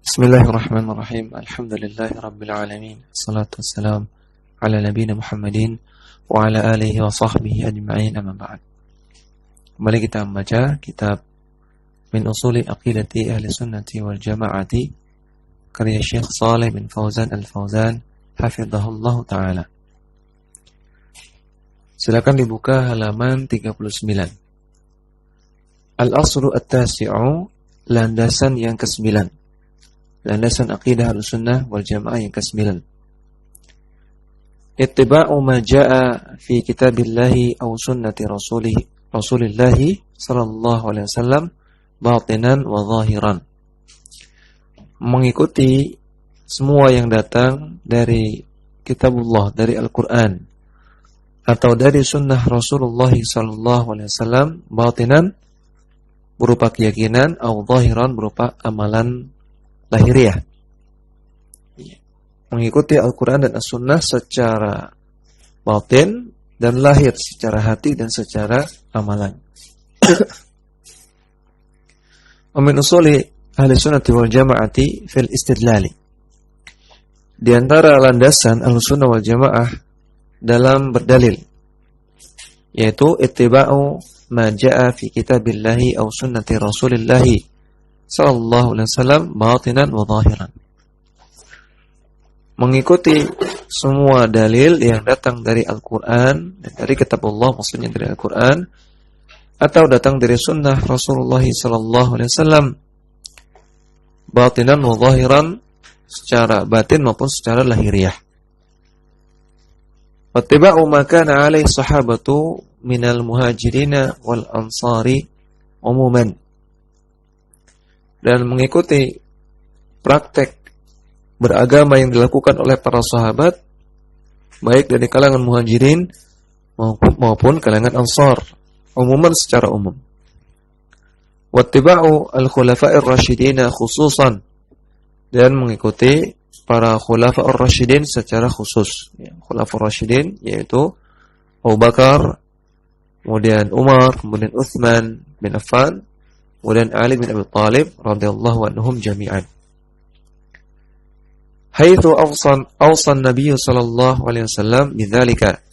Bismillahirrahmanirrahim. Alhamdulillahirabbil alamin. Wassalatu wassalam ala nabiyina Muhammadin wa ala alihi wa sahbihi ajma'in, amma ba'd. Kembali kita membaca kitab Min Usuli Aqidati Ahli Sunnati wal Jama'ati karya Syekh Shalih bin Fauzan Al-Fauzan hafizahullah ta'ala. Silakan dibuka halaman 39. Al-aslu at-tasi'u, landasan yang ke-9. Landasan akidah Ahlussunnah wal Jamaah yang ke-9. Ittiba'u ma jaa'a fi kitabillahi aw sunnati Rasulillahi sallallahu alaihi wasallam batinan wa zahiran. Mengikuti semua yang datang dari kitabullah, dari Al-Qur'an atau dari sunnah Rasulullah sallallahu alaihi wasallam batinan berupa keyakinan atau zahiran berupa amalan lahiriah. Mengikuti Al-Quran dan As-Sunnah secara batin dan lahir, secara hati dan secara amalan. Min usuli ahli sunnati wal jama'ati fil istidlali. Di antara landasan ahli sunnah wal jamaah dalam berdalil, yaitu ittiba'u ma ja'a fi kitabillahi aw sunnati rasulillahi sallallahu alaihi wasallam batinan wa zahiran. Mengikuti semua dalil yang datang dari Al-Quran dan dari kitabullah, maksudnya dari Al-Quran, atau datang dari sunnah Rasulullah sallallahu alaihi wasallam batinan wa zahiran, secara batin maupun secara lahiriah. Wattiba'u ma kana alaihi sahabatu minal muhajirina wal ansari umuman. Dan mengikuti praktek beragama yang dilakukan oleh para sahabat, baik dari kalangan muhajirin maupun kalangan ansar, umuman secara umum. Wattiba'u al-khulafa'ir rasyidina khususan, dan mengikuti para khulafa'ur rasyidin secara khusus. Khulafa'ur rasyidin yaitu Abu Bakar, kemudian Umar, kemudian Utsman bin Affan, kemudian Ali bin Abi Thalib radhiyallahu anhum jami'an. Haitsu awsan Nabi sallallahu alaihi wasallam bidzalika.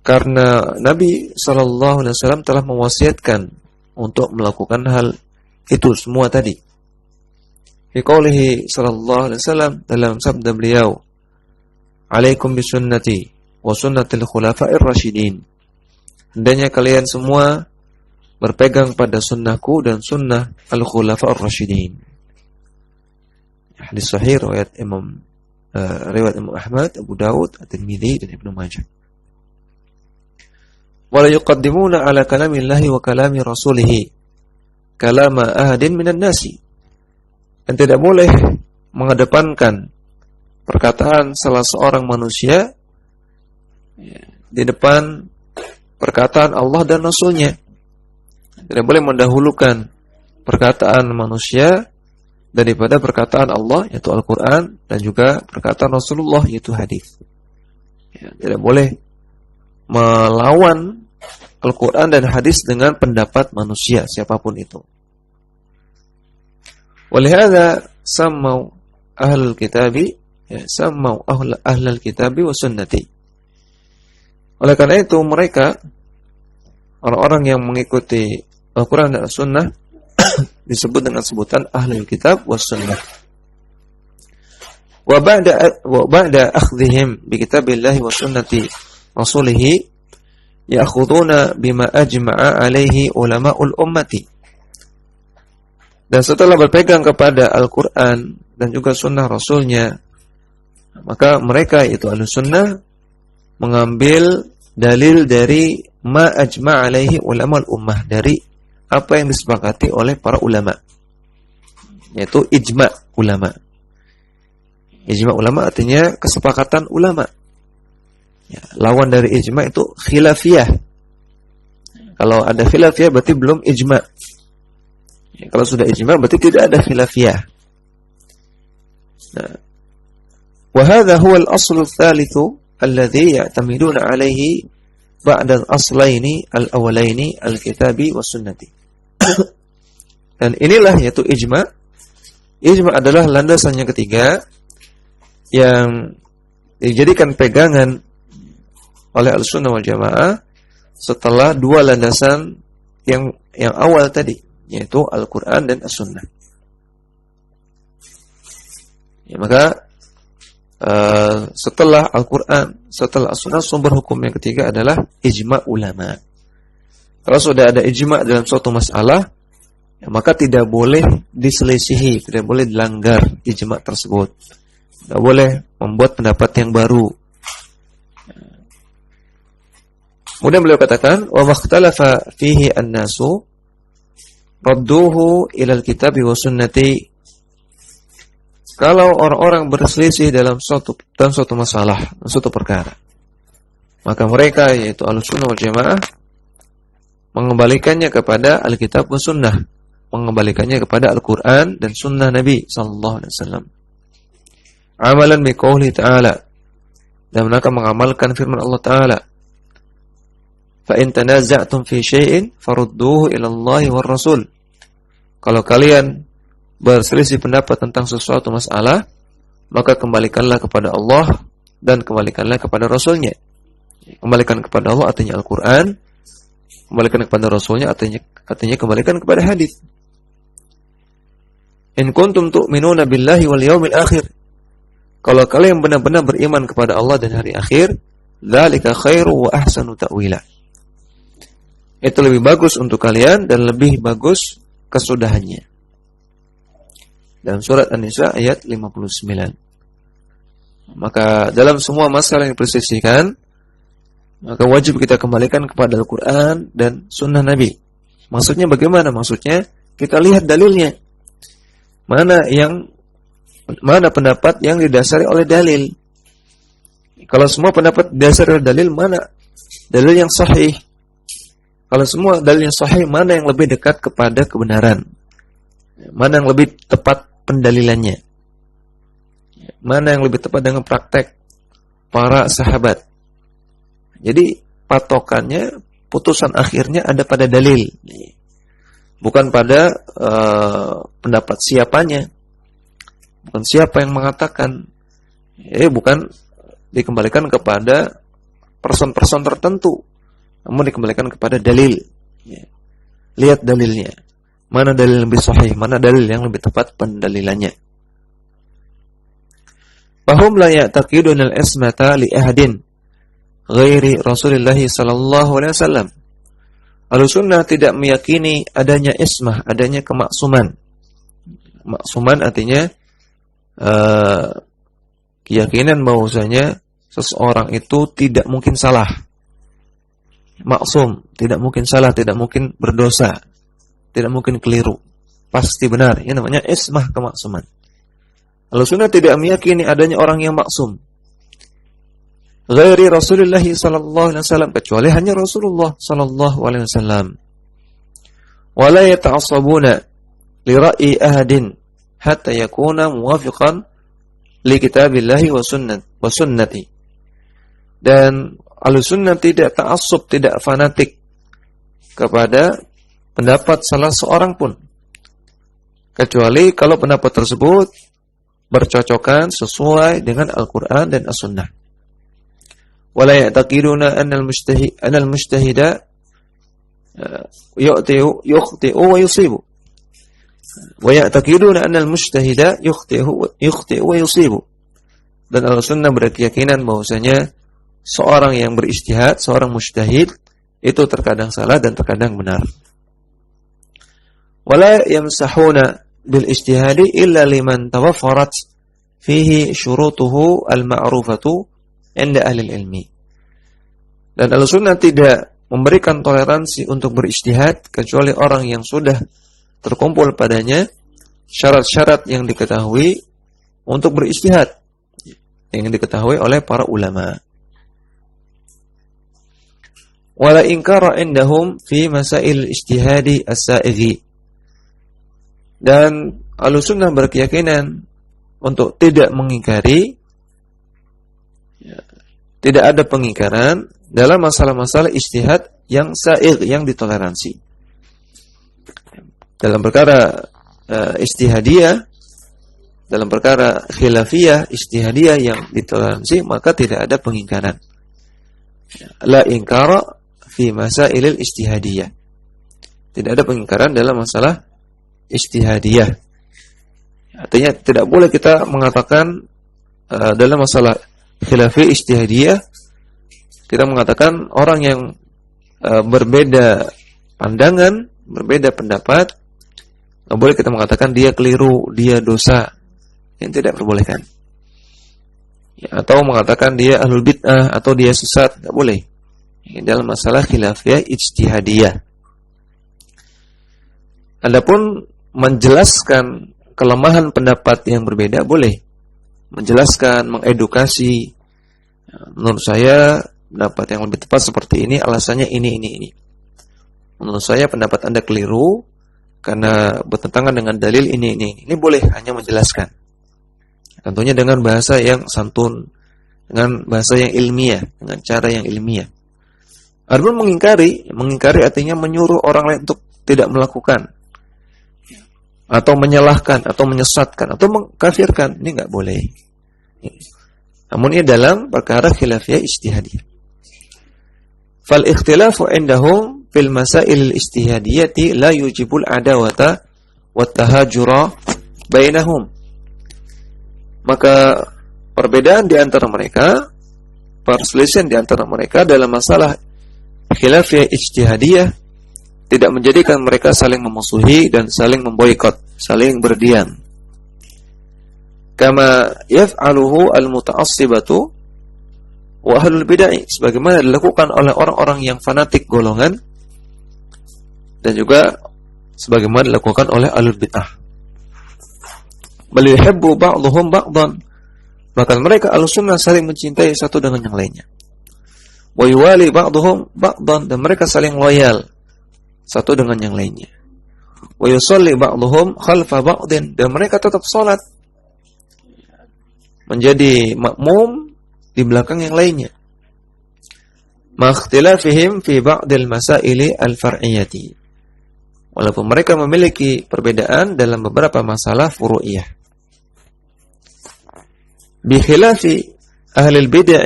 Karena Nabi sallallahu alaihi wasallam telah mewasiatkan untuk melakukan hal itu semua tadi. Fi qoulihi sallallahu alaihi wasallam, dalam sabda beliau, "Alaikum bisunnati wa sunnatil khulafa'ir rasyidin." Hendaknya kalian semua berpegang pada sunnahku dan sunnah al-khulafa'ur rasyidin. Hadis sahih riwayat Imam Ahmad, Abu Dawud, At-Tirmidzi dan Ibnu Majah. Wala yuqaddimuna ala kalamillahi wa kalami rasulih kalama ahadin minan nasi. Dan tidak boleh mengedepankan perkataan salah seorang manusia di depan perkataan Allah dan Rasulnya. Tidak boleh mendahulukan perkataan manusia daripada perkataan Allah, yaitu Al-Quran, dan juga perkataan Rasulullah, yaitu hadis. Tidak boleh melawan Al-Quran dan hadis dengan pendapat manusia, siapapun itu. Walihada sammau ahlul kitabi, sammau ahlul kitabi wa sunnati. Oleh karena itu mereka, orang-orang yang mengikuti Al-Quran dan As-Sunnah disebut dengan sebutan Ahlul Kitab was Sunnah. Wa ba'da akhdhihim bi kitabillahi wa sunnati rasulih ya'khuduna bima ajma'a alaihi ulama'ul ummati. Dan setelah berpegang kepada Al-Quran dan juga sunnah Rasulnya, maka mereka itu Ahlus Sunnah mengambil dalil dari ma ajma' alaihi ulama'ul ummah, dari apa yang disepakati oleh para ulama, yaitu ijma' ulama. Ijma' ulama artinya kesepakatan ulama. Lawan dari ijma' itu khilafiyah. Kalau ada khilafiyah berarti belum ijma'. Kalau sudah ijma' berarti tidak ada khilafiyah. Nah, wa hadha huwa al-aslu ats-tsalitsu alladhi ya'tamiduna 'alaihi ba'da al-aslaini al-awwalaini al-kitabi was sunnati. Dan inilah yaitu ijma' Ijma' adalah landasan yang ketiga yang dijadikan pegangan oleh Ahlussunnah wal Jamaah setelah dua landasan yang awal tadi, yaitu Al-Qur'an dan As-Sunnah. Ya, maka setelah Al-Qur'an, setelah As-Sunnah, sumber hukum yang ketiga adalah ijma' ulama. Kalau sudah ada ijma' dalam suatu masalah, ya, maka tidak boleh diselisihi, tidak boleh dilanggar ijma' tersebut. Tidak boleh membuat pendapat yang baru. Kemudian beliau katakan, wa makhtalafa fihi an-nasu radduhu ilal kitabi wa sunnati. Kalau orang-orang berselisih dalam suatu masalah, dalam suatu perkara, maka mereka, yaitu Ahlussunnah wal Jamaah, mengembalikannya kepada Alkitab wa Sunnah, mengembalikannya kepada Al-Quran dan Sunnah Nabi sallallahu alaihi wasallam. Amalan bi qouli ta'ala, dan mereka mengamalkan firman Allah Ta'ala, fa in tanaza'tum fi syai'in farudduhu ila Allahi war Rasul. Kalau kalian berselisih pendapat tentang sesuatu masalah, maka kembalikanlah kepada Allah dan kembalikanlah kepada Rasulnya. Kembalikan kepada Allah artinya Al-Quran, kembalikan kepada Rasulnya artinya kembalikan kepada hadis. In kuntum tu'minuna billahi wal yawmil akhir. Kalau kalian benar-benar beriman kepada Allah dan hari akhir, dzalika khairu wa ahsanu ta'wila. Itu lebih bagus untuk kalian dan lebih bagus kesudahannya. Dalam surat An-Nisa ayat 59. Maka dalam semua masalah yang diperselisihkan, maka wajib kita kembalikan kepada Al-Quran dan Sunnah Nabi. Maksudnya bagaimana? Maksudnya kita lihat dalilnya. Mana pendapat yang didasari oleh dalil. Kalau semua pendapat didasari oleh dalil, mana dalil yang sahih? Kalau semua dalil yang sahih, mana yang lebih dekat kepada kebenaran? Mana yang lebih tepat pendalilannya? Mana yang lebih tepat dengan praktek para sahabat? Jadi patokannya, putusan akhirnya ada pada dalil, bukan pada pendapat siapanya, bukan siapa yang mengatakan, bukan dikembalikan kepada person-person tertentu, namun dikembalikan kepada dalil. Lihat dalilnya, mana dalil yang lebih sahih, mana dalil yang lebih tepat pendalilannya. Fahum la ya'taqiduna al-ismata li ahadin ghairi Rasulullah sallallahu alaihi wasallam. Ahlussunnah tidak meyakini adanya ismah, adanya kemaksuman. Maksuman artinya keyakinan bahwasanya seseorang itu tidak mungkin salah. Maksum, tidak mungkin salah, tidak mungkin berdosa, tidak mungkin keliru, pasti benar. Ini namanya ismah, kemaksuman. Ahlussunnah tidak meyakini adanya orang yang maksum ghairi Rasulullah sallallahu alaihi wasallam, kecuali hanya Rasulullah sallallahu alaihi wasallam. Wa la yata'assabuna li ra'yi ahadin hatta yakuna muwafiqan li kitabillahi wa sunnati. Dan Ahlussunnah tidak ta'assub, tidak fanatik kepada pendapat salah seorang pun, kecuali kalau pendapat tersebut bercocokan sesuai dengan Al-Quran dan As-Sunnah. Wala ya'taqiduna anna al-mujtahida yukhti'u wa yusibu. Wa ya'taqiduna anna al-mujtahida yukhti'u wa yusibu. Dan Ahlussunnah berkeyakinan bahwasanya seorang yang berijtihad, seorang mujtahid, itu terkadang salah dan terkadang benar. Wala yamsahuna bil ijtihadi illa liman tawaffarat fihi syurutuhu al-ma'rufatu 'inda ahli ilmi. Dan Ahlussunnah tidak memberikan toleransi untuk berijtihad kecuali orang yang sudah terkumpul padanya syarat-syarat yang diketahui untuk berijtihad, yang diketahui oleh para ulama. Wala inkara indahum fi masail ijtihadi as-sa'ighi. Dan Ahlussunnah berkeyakinan untuk tidak mengingkari, tidak ada pengingkaran dalam masalah-masalah ijtihad yang sa'igh, yang ditoleransi. Dalam perkara ijtihadiyah, dalam perkara khilafiyah, ijtihadiyah yang ditoleransi, maka tidak ada pengingkaran. La inkara fi masailil ijtihadiyah. Tidak ada pengingkaran dalam masalah ijtihadiyah. Artinya tidak boleh kita mengatakan dalam masalah khilafiyah ijtihadiyah, kita mengatakan orang yang berbeda pandangan, berbeda pendapat, nggak boleh kita mengatakan dia keliru, dia dosa, yang tidak diperbolehkan. Ya, atau mengatakan dia ahlul bid'ah atau dia sesat, nggak boleh. Ya, dalam masalah khilafiyah ijtihadiyah. Adapun menjelaskan kelemahan pendapat yang berbeda boleh. Menjelaskan, mengedukasi. Menurut saya pendapat yang lebih tepat seperti ini, alasannya ini. Menurut saya pendapat Anda keliru karena bertentangan dengan dalil ini. Ini boleh hanya menjelaskan. Tentunya dengan bahasa yang santun, dengan bahasa yang ilmiah, dengan cara yang ilmiah. Adapun mengingkari artinya menyuruh orang lain untuk tidak melakukan, atau menyalahkan, atau menyesatkan, atau mengkafirkan, ini enggak boleh. Namun ini dalam perkara khilafiyah ijtihadiyah. Fal ikhtilafu indahum fil masail ijtihadiyati la yujibul adawata wat tahajura bainahum. Maka perbedaan di antara mereka, perselisihan di antara mereka dalam masalah khilafiyah ijtihadiyah tidak menjadikan mereka saling memusuhi dan saling memboikot, saling berdiam. Kama yaf'aluhu al-muta'assibatu wa ahlul bid'ah, sebagaimana dilakukan oleh orang-orang yang fanatik golongan dan juga sebagaimana dilakukan oleh ahlul bid'ah. Bal yuhibbu ba'dhum ba'dhan, bahkan mereka ahlussunnah saling mencintai satu dengan yang lainnya. Wa yuwali ba'dhum ba'dhan, dan mereka saling loyal satu dengan yang lainnya. Wa yusalli ba'dhum khalfa ba'dhin, dan mereka tetap salat menjadi makmum di belakang yang lainnya. Makhtilafihim fi ba'dil masaili al-far'iyyati, walaupun mereka memiliki perbedaan dalam beberapa masalah furu'iyah. Bi khilafi ahli al-bid'ah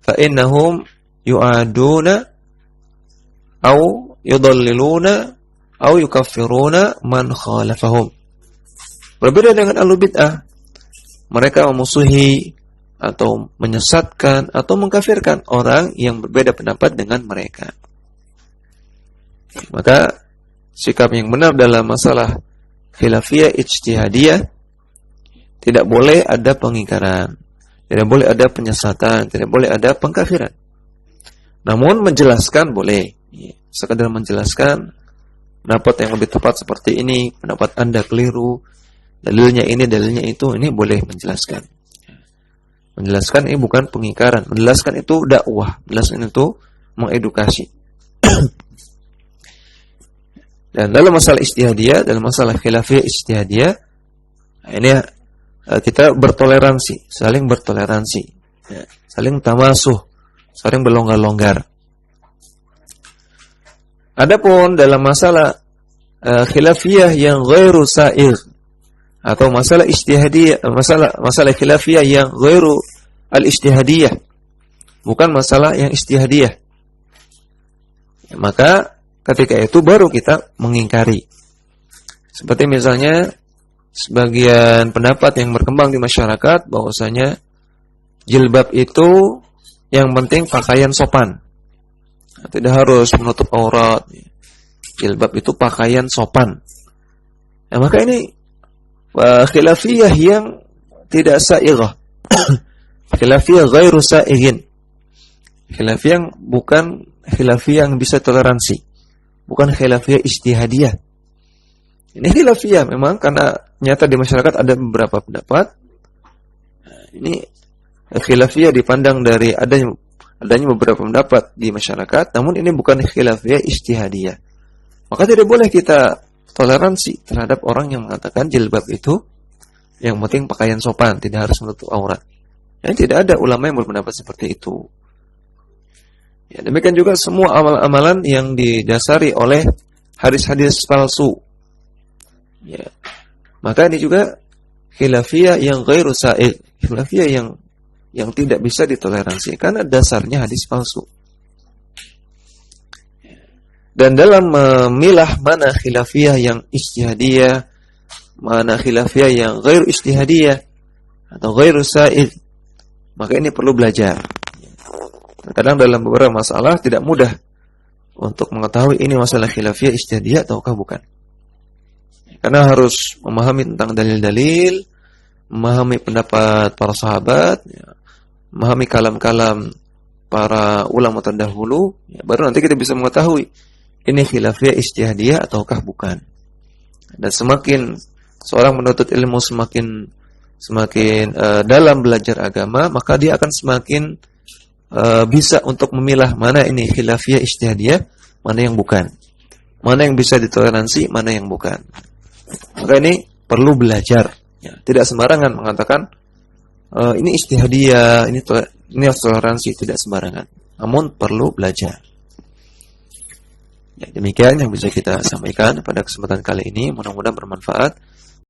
fa innahum yu'aduna aw yudalliluna aw yukaffiruna man khalafahum. Berbeda dengan ahli bid'ah, mereka memusuhi atau menyesatkan atau mengkafirkan orang yang berbeda pendapat dengan mereka. Maka sikap yang benar dalam masalah khilafiyah ijtihadiyah, tidak boleh ada pengingkaran, tidak boleh ada penyesatan, tidak boleh ada pengkafiran. Namun menjelaskan boleh, sekadar menjelaskan pendapat yang lebih tepat seperti ini, pendapat Anda keliru, dalilnya ini, dalilnya itu, ini boleh menjelaskan. Menjelaskan ini bukan pengingkaran, menjelaskan itu dakwah, menjelaskan itu mengedukasi. Dan dalam masalah ijtihadiyah, dalam masalah khilafiyah ijtihadiyah, ini kita bertoleransi, saling bertoleransi, saling tamasuh, saling berlonggar-longgar. Adapun dalam masalah khilafiyah yang ghairu sa'ir, atau masalah ijtihadiyah, masalah khilafiyah yang ghairu al-ijtihadiyah, bukan masalah yang ijtihadiyah, maka ketika itu baru kita mengingkari. Seperti misalnya sebagian pendapat yang berkembang di masyarakat bahwasanya jilbab itu yang penting pakaian sopan, tidak harus menutup aurat. Jilbab itu pakaian sopan. Nah, maka ini khilafiyah yang tidak sa'irah. Khilafiyah ghairu sa'irin. Khilafiyah yang bukan khilafiyah yang bisa toleransi, bukan khilafiyah ijtihadiyah. Ini khilafiyah memang karena nyata di masyarakat ada beberapa pendapat. Ini khilafiyah dipandang dari adanya beberapa pendapat di masyarakat, namun ini bukan khilafiyah ijtihadiyah. Maka tidak boleh kita toleransi terhadap orang yang mengatakan jilbab itu yang penting pakaian sopan, tidak harus menutup aurat. Yang tidak ada ulama yang berpendapat seperti itu. Ya, demikian juga semua amalan-amalan yang didasari oleh hadis-hadis palsu. Ya. Maka ini juga khilafiyah yang ghairu sa'il, khilafiyah yang tidak bisa ditoleransi karena dasarnya hadis palsu. Dan dalam memilah mana khilafiyah yang ijtihadiyah, mana khilafiyah yang ghairu ijtihadiyah atau ghairu sa'il, maka ini perlu belajar. Kadang dalam beberapa masalah tidak mudah untuk mengetahui ini masalah khilafiyah ijtihadiyah ataukah bukan. Karena harus memahami tentang dalil-dalil, memahami pendapat para sahabat, memahami kalam-kalam para ulama terdahulu, baru nanti kita bisa mengetahui ini khilafiyah ijtihadiyah ataukah bukan. Dan semakin seorang menuntut ilmu semakin dalam belajar agama, maka dia akan semakin bisa untuk memilah mana ini khilafiyah ijtihadiyah, mana yang bukan. Mana yang bisa ditoleransi, mana yang bukan. Maka ini perlu belajar. Ya, tidak sembarangan mengatakan ini ijtihadiyah, ini toleransi, tidak sembarangan. Namun perlu belajar. Ya, demikian yang bisa kita sampaikan pada kesempatan kali ini. Mudah-mudahan bermanfaat.